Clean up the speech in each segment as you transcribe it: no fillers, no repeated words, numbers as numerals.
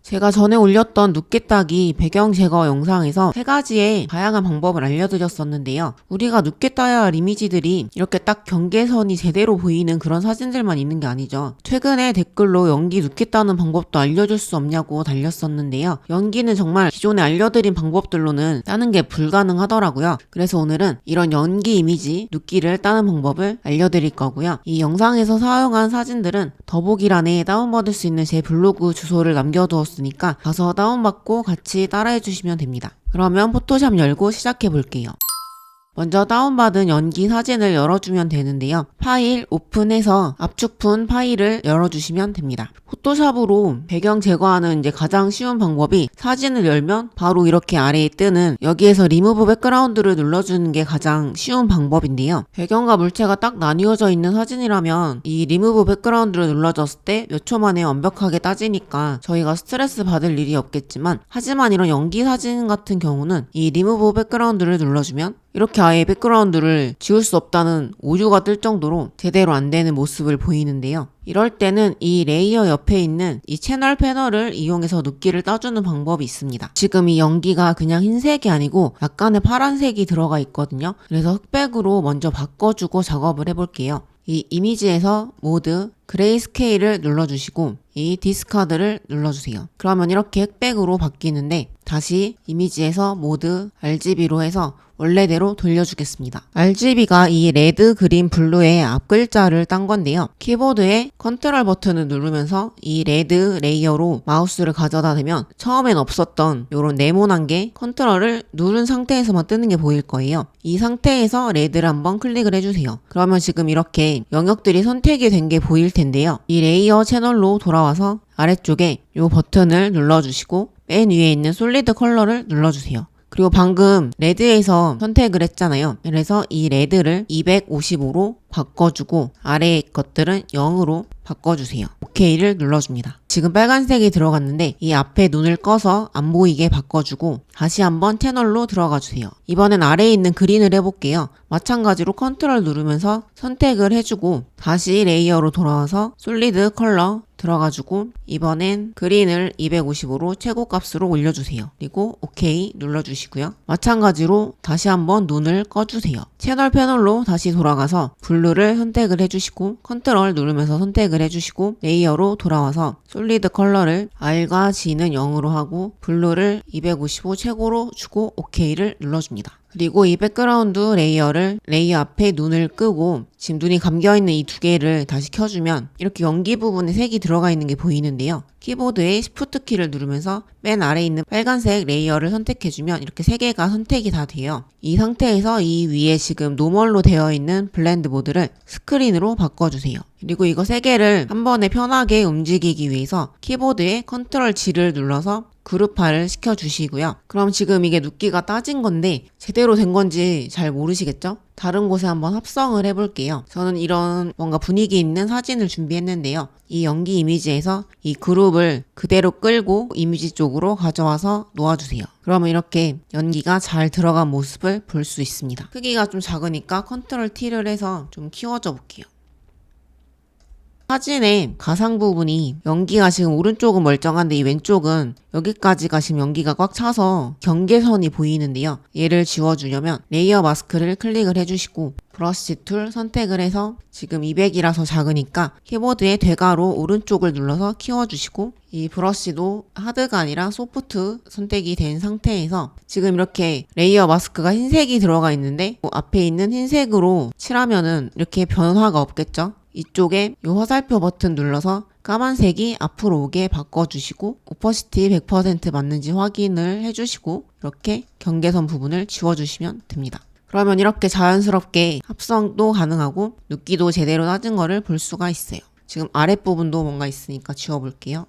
제가 전에 올렸던 눕게 따기 배경 제거 영상에서 세 가지의 다양한 방법을 알려드렸었는데요. 우리가 눕게 따야 할 이미지들이 이렇게 딱 경계선이 제대로 보이는 그런 사진들만 있는 게 아니죠. 최근에 댓글로 연기 눕게 따는 방법도 알려줄 수 없냐고 달렸었는데요. 연기는 정말 기존에 알려드린 방법들로는 따는 게 불가능하더라고요. 그래서 오늘은 이런 연기 이미지 눕기를 따는 방법을 알려드릴 거고요. 이 영상에서 사용한 사진들은 더보기란에 다운받을 수 있는 제 블로그 주소를 남겨두었습니다. 니까 가서 다운받고 같이 따라해 주시면 됩니다. 그러면 포토샵 열고 시작해 볼게요. 먼저 다운받은 연기 사진을 열어주면 되는데요. 파일 오픈해서 압축푼 파일을 열어주시면 됩니다. 포토샵으로 배경 제거하는 가장 쉬운 방법이 사진을 열면 바로 이렇게 아래에 뜨는 여기에서 리무브 백그라운드를 눌러주는 게 가장 쉬운 방법인데요. 배경과 물체가 딱 나뉘어져 있는 사진이라면 이 리무브 백그라운드를 눌러줬을 때 몇 초 만에 완벽하게 따지니까 저희가 스트레스 받을 일이 없겠지만, 하지만 이런 연기 사진 같은 경우는 이 리무브 백그라운드를 눌러주면 이렇게 아예 백그라운드를 지울 수 없다는 오류가 뜰 정도로 제대로 안 되는 모습을 보이는데요. 이럴 때는 이 레이어 옆에 있는 이 채널 패널을 이용해서 눕기를 따주는 방법이 있습니다. 지금 이 연기가 그냥 흰색이 아니고 약간의 파란색이 들어가 있거든요. 그래서 흑백으로 먼저 바꿔주고 작업을 해볼게요. 이 이미지에서 모드 그레이스케일을 눌러주시고 이 디스카드를 눌러주세요. 그러면 이렇게 흑백으로 바뀌는데, 다시 이미지에서 모드 RGB로 해서 원래대로 돌려주겠습니다. RGB가 이 레드, 그린, 블루의 앞글자를 딴 건데요. 키보드에 컨트롤 버튼을 누르면서 이 레드 레이어로 마우스를 가져다 대면 처음엔 없었던 이런 네모난 게 컨트롤을 누른 상태에서만 뜨는 게 보일 거예요. 이 상태에서 레드를 한번 클릭을 해주세요. 그러면 지금 이렇게 영역들이 선택이 된 게 보일 텐데요. 이 레이어 채널로 돌아와서 아래쪽에 이 버튼을 눌러주시고 맨 위에 있는 솔리드 컬러를 눌러주세요. 그리고 방금 레드에서 선택을 했잖아요. 그래서 이 레드를 255로 바꿔주고 아래의 것들은 0으로 바꿔주세요. OK를 눌러줍니다. 지금 빨간색이 들어갔는데 이 앞에 눈을 꺼서 안 보이게 바꿔주고 다시 한번 채널로 들어가 주세요. 이번엔 아래에 있는 그린을 해볼게요. 마찬가지로 컨트롤 누르면서 선택을 해주고 다시 레이어로 돌아와서 솔리드 컬러 들어가지고 이번엔 그린을 255로 최고값으로 올려주세요. 그리고 OK 눌러주시고요. 마찬가지로 다시 한번 눈을 꺼주세요. 채널 패널로 다시 돌아가서 블루를 선택을 해주시고 컨트롤 누르면서 선택을 해주시고 레이어로 돌아와서 솔리드 컬러를 R과 G는 0으로 하고 블루를 255 최고로 주고 OK를 눌러줍니다. 그리고 이 백그라운드 레이어를 레이어 앞에 눈을 끄고 지금 눈이 감겨있는 이 두 개를 다시 켜주면 이렇게 연기 부분에 색이 들어가 있는 게 보이는데요. 키보드에 Shift 키를 누르면서 맨 아래에 있는 빨간색 레이어를 선택해주면 이렇게 세 개가 선택이 다 돼요. 이 상태에서 이 위에 지금 노멀로 되어 있는 블렌드 모드를 스크린으로 바꿔주세요. 그리고 이거 세 개를 한 번에 편하게 움직이기 위해서 키보드에 Ctrl G를 눌러서 그룹화를 시켜주시고요. 그럼 지금 이게 눕기가 따진 건데 제대로 된 건지 잘 모르시겠죠? 다른 곳에 한번 합성을 해볼게요. 저는 이런 뭔가 분위기 있는 사진을 준비했는데요. 이 연기 이미지에서 이 그룹을 그대로 끌고 이미지 쪽으로 가져와서 놓아주세요. 그러면 이렇게 연기가 잘 들어간 모습을 볼 수 있습니다. 크기가 좀 작으니까 컨트롤 T를 해서 좀 키워줘 볼게요. 사진의 가상 부분이 연기가 지금 오른쪽은 멀쩡한데 이 왼쪽은 여기까지가 지금 연기가 꽉 차서 경계선이 보이는데요. 얘를 지워주려면 레이어 마스크를 클릭을 해주시고 브러쉬 툴 선택을 해서 지금 200이라서 작으니까 키보드의 되가로 오른쪽을 눌러서 키워주시고 이 브러쉬도 하드가 아니라 소프트 선택이 된 상태에서 지금 이렇게 레이어 마스크가 흰색이 들어가 있는데 앞에 있는 흰색으로 칠하면은 이렇게 변화가 없겠죠? 이쪽에 이 화살표 버튼 눌러서 까만색이 앞으로 오게 바꿔주시고 오퍼시티 100% 맞는지 확인을 해주시고 이렇게 경계선 부분을 지워주시면 됩니다. 그러면 이렇게 자연스럽게 합성도 가능하고 눕기도 제대로 따진 거를 볼 수가 있어요. 지금 아랫부분도 뭔가 있으니까 지워볼게요.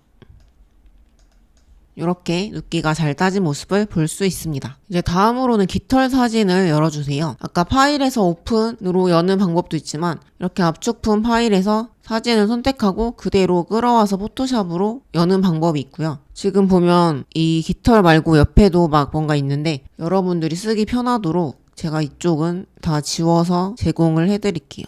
이렇게 눕기가 잘 따진 모습을 볼 수 있습니다. 이제 다음으로는 깃털 사진을 열어주세요. 아까 파일에서 오픈으로 여는 방법도 있지만 이렇게 압축품 파일에서 사진을 선택하고 그대로 끌어와서 포토샵으로 여는 방법이 있고요. 지금 보면 이 깃털 말고 옆에도 막 뭔가 있는데 여러분들이 쓰기 편하도록 제가 이쪽은 다 지워서 제공을 해드릴게요.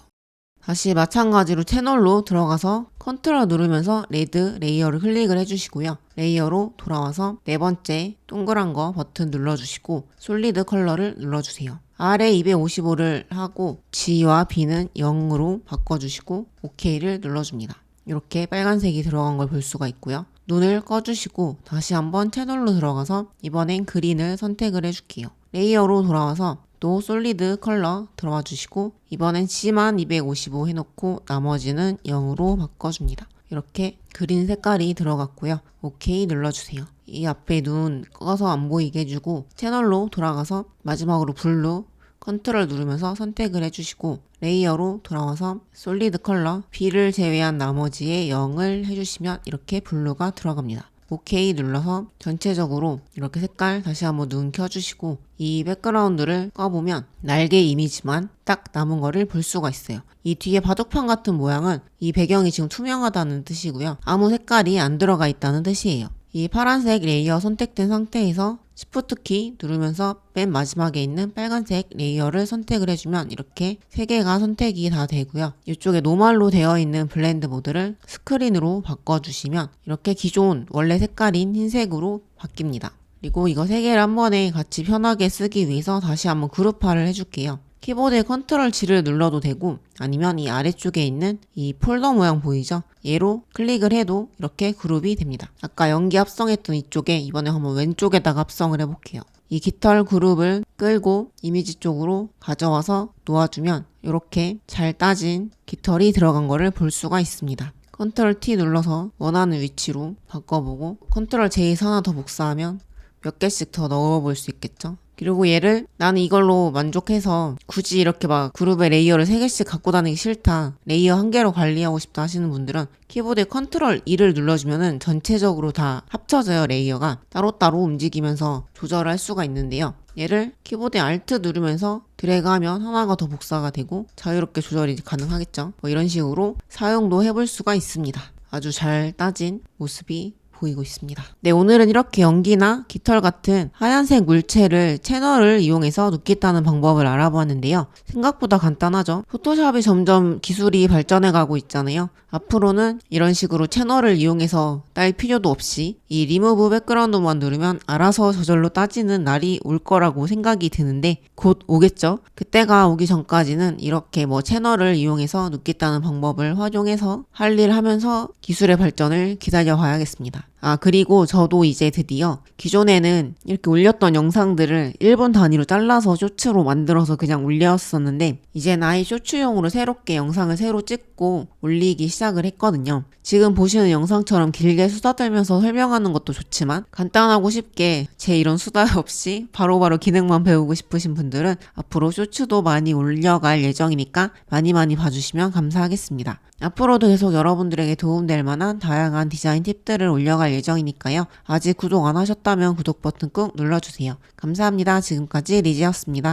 다시 마찬가지로 채널로 들어가서 컨트롤 누르면서 레드 레이어를 클릭을 해주시고요. 레이어로 돌아와서 네 번째 동그란 거 버튼 눌러주시고 솔리드 컬러를 눌러주세요. 아래 255를 하고 G와 B는 0으로 바꿔주시고 OK를 눌러줍니다. 이렇게 빨간색이 들어간 걸 볼 수가 있고요. 눈을 꺼주시고 다시 한번 채널로 들어가서 이번엔 그린을 선택을 해줄게요. 레이어로 돌아와서 또 솔리드 컬러 들어와 주시고 이번엔 G만 255 해놓고 나머지는 0으로 바꿔줍니다. 이렇게 그린 색깔이 들어갔고요. OK 눌러주세요. 이 앞에 눈 꺼서 안 보이게 해주고 채널로 돌아가서 마지막으로 블루 컨트롤 누르면서 선택을 해주시고 레이어로 돌아와서 솔리드 컬러 B를 제외한 나머지에 0을 해주시면 이렇게 블루가 들어갑니다. OK 눌러서 전체적으로 이렇게 색깔 다시 한번 눈 켜주시고 이 백그라운드를 꺼보면 날개 이미지만 딱 남은 거를 볼 수가 있어요. 이 뒤에 바둑판 같은 모양은 이 배경이 지금 투명하다는 뜻이고요. 아무 색깔이 안 들어가 있다는 뜻이에요. 이 파란색 레이어 선택된 상태에서 Shift 키 누르면서 맨 마지막에 있는 빨간색 레이어를 선택을 해주면 이렇게 세 개가 선택이 다 되고요. 이쪽에 노멀로 되어 있는 블렌드 모드를 스크린으로 바꿔주시면 이렇게 기존 원래 색깔인 흰색으로 바뀝니다. 그리고 이거 세 개를 한 번에 같이 편하게 쓰기 위해서 다시 한번 그룹화를 해줄게요. 키보드에 컨트롤 G를 눌러도 되고 아니면 이 아래쪽에 있는 이 폴더 모양 보이죠? 얘로 클릭을 해도 이렇게 그룹이 됩니다. 아까 연기 합성했던 이쪽에 이번에 한번 왼쪽에다가 합성을 해볼게요. 이 깃털 그룹을 끌고 이미지 쪽으로 가져와서 놓아주면 이렇게 잘 따진 깃털이 들어간 거를 볼 수가 있습니다. 컨트롤 T 눌러서 원하는 위치로 바꿔보고 컨트롤 J에서 하나 더 복사하면 몇 개씩 더 넣어볼 수 있겠죠? 그리고 얘를 나는 이걸로 만족해서 굳이 이렇게 막 그룹의 레이어를 3개씩 갖고 다니기 싫다. 레이어 한 개로 관리하고 싶다 하시는 분들은 키보드에 컨트롤 E를 눌러주면은 전체적으로 다 합쳐져요. 레이어가 따로따로 움직이면서 조절할 수가 있는데요. 얘를 키보드에 Alt 누르면서 드래그하면 하나가 더 복사가 되고 자유롭게 조절이 가능하겠죠. 뭐 이런 식으로 사용도 해볼 수가 있습니다. 아주 잘 따진 모습이 보이고 있습니다. 네, 오늘은 이렇게 연기나 깃털 같은 하얀색 물체를 채널을 이용해서 눕겠다는 방법을 알아보았는데요. 생각보다 간단하죠? 포토샵이 점점 기술이 발전해가고 있잖아요. 앞으로는 이런 식으로 채널을 이용해서 딸 필요도 없이 이 리무브 백그라운드만 누르면 알아서 저절로 따지는 날이 올 거라고 생각이 드는데 곧 오겠죠? 그때가 오기 전까지는 이렇게 뭐 채널을 이용해서 눕겠다는 방법을 활용해서 할 일 하면서 기술의 발전을 기다려 봐야겠습니다. 아, 그리고 저도 이제 드디어 기존에는 이렇게 올렸던 영상들을 1분 단위로 잘라서 쇼츠로 만들어서 그냥 올렸었는데 이제는 아예 쇼츠용으로 새롭게 영상을 새로 찍고 올리기 시작을 했거든요. 지금 보시는 영상처럼 길게 수다 떨면서 설명하는 것도 좋지만 간단하고 쉽게 제 이런 수다 없이 바로바로 기능만 배우고 싶으신 분들은 앞으로 쇼츠도 많이 올려갈 예정이니까 많이 봐주시면 감사하겠습니다. 앞으로도 계속 여러분들에게 도움될 만한 다양한 디자인 팁들을 올려갈 예정이니까요. 아직 구독 안 하셨다면 구독 버튼 꾹 눌러주세요. 감사합니다. 지금까지 리지였습니다.